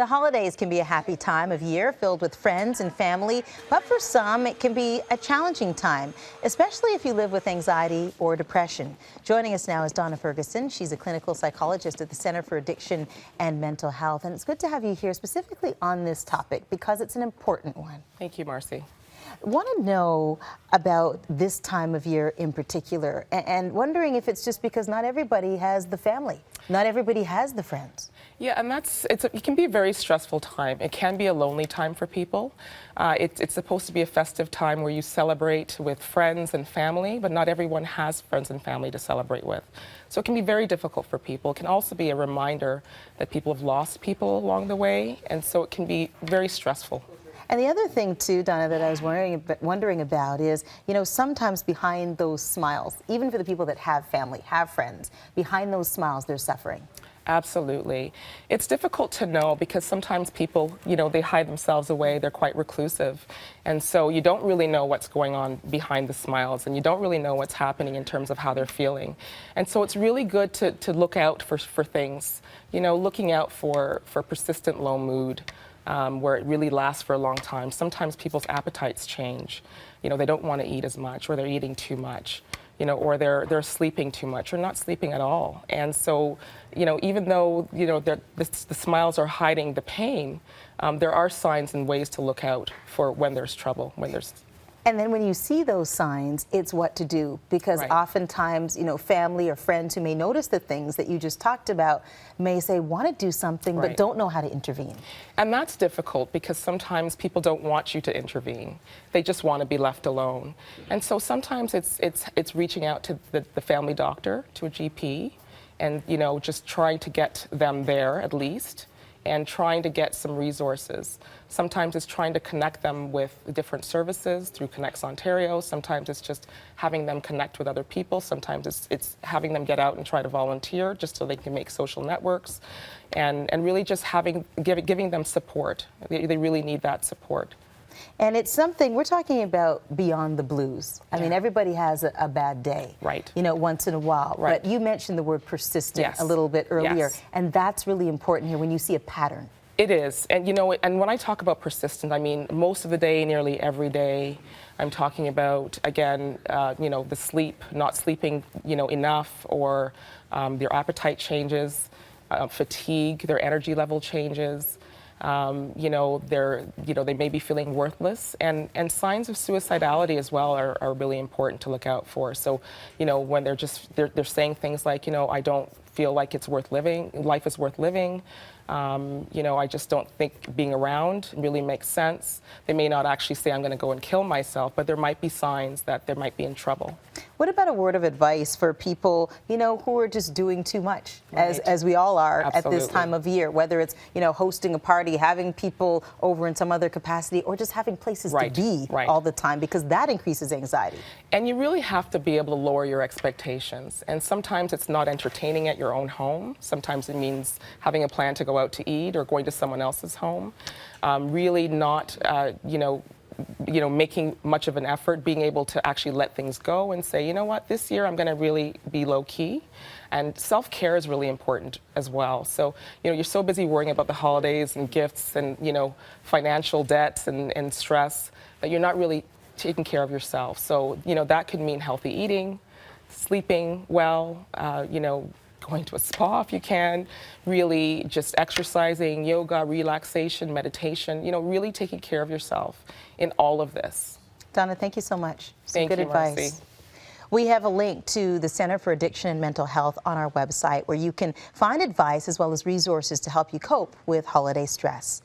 The holidays can be a happy time of year filled with friends and family, but for some it can be a challenging time, especially if you live with anxiety or depression. Joining us now is Donna Ferguson. She's a clinical psychologist at the Center for Addiction and Mental Health, and it's good to have you here specifically on this topic because it's an important one. Thank you, Marcy. Want to know about this time of year in particular, and wondering if it's just because not everybody has the family, not everybody has the friends. Yeah, and it can be a very stressful time. It can be a lonely time for people. It's supposed to be a festive time where you celebrate with friends and family, but not everyone has friends and family to celebrate with. So it can be very difficult for people. It can also be a reminder that people have lost people along the way, and so it can be very stressful. And the other thing, too, Donna, that I was wondering about is, you know, sometimes behind those smiles, even for the people that have family, have friends, behind those smiles, there's suffering. Absolutely. It's difficult to know because sometimes people, you know, they hide themselves away. They're quite reclusive. And so you don't really know what's going on behind the smiles, and you don't really know what's happening in terms of how they're feeling. And so it's really good to look out for things, you know, looking out for persistent low mood. Where it really lasts for a long time. Sometimes people's appetites change. You know, they don't want to eat as much, or they're eating too much, you know, or they're sleeping too much, or not sleeping at all. And so, you know, even though, you know, the smiles are hiding the pain, there are signs and ways to look out for when there's trouble, when there's... And then when you see those signs, it's what to do, because oftentimes, you know, family or friends who may notice the things that you just talked about may say, want to do something, but don't know how to intervene. And that's difficult because sometimes people don't want you to intervene. They just want to be left alone. And so sometimes it's reaching out to the family doctor, to a GP, and, you know, just trying to get them there at least, and trying to get some resources. Sometimes it's trying to connect them with different services through Connects Ontario. Sometimes it's just having them connect with other people. Sometimes it's having them get out and try to volunteer just so they can make social networks, and really just giving them support. They really need that support. And it's something, we're talking about beyond the blues. I mean, everybody has a bad day, you know, once in a while. But you mentioned the word persistent a little bit earlier, and that's really important here when you see a pattern. It is. And, you know, and when I talk about persistent, I mean most of the day, nearly every day. I'm talking about, again, you know, the sleep, not sleeping, you know, enough, or their appetite changes, fatigue, their energy level changes. You know, they may be feeling worthless, and signs of suicidality as well are really important to look out for. So, you know, when they're saying things like, you know, I don't feel like it's worth living, life is worth living. You know, I just don't think being around really makes sense. They may not actually say, I'm going to go and kill myself, but there might be signs that they might be in trouble. What about a word of advice for people, you know, who are just doing too much, as we all are at this time of year, whether it's, you know, hosting a party, having people over in some other capacity, or just having places to be all the time, because that increases anxiety. And you really have to be able to lower your expectations. And sometimes it's not entertaining at your own home. Sometimes it means having a plan to go out to eat or going to someone else's home. Really not, you know, making much of an effort, being able to actually let things go and say, you know what, this year I'm going to really be low key. And self-care is really important as well. So, you know, you're so busy worrying about the holidays and gifts and, you know, financial debts and stress that you're not really taking care of yourself. So, you know, that could mean healthy eating, sleeping well, you know, going to a spa if you can, really just exercising, yoga, relaxation, meditation, you know, really taking care of yourself in all of this. Donna, thank you so much. Some good advice. Marcy. We have a link to the Center for Addiction and Mental Health on our website, where you can find advice as well as resources to help you cope with holiday stress.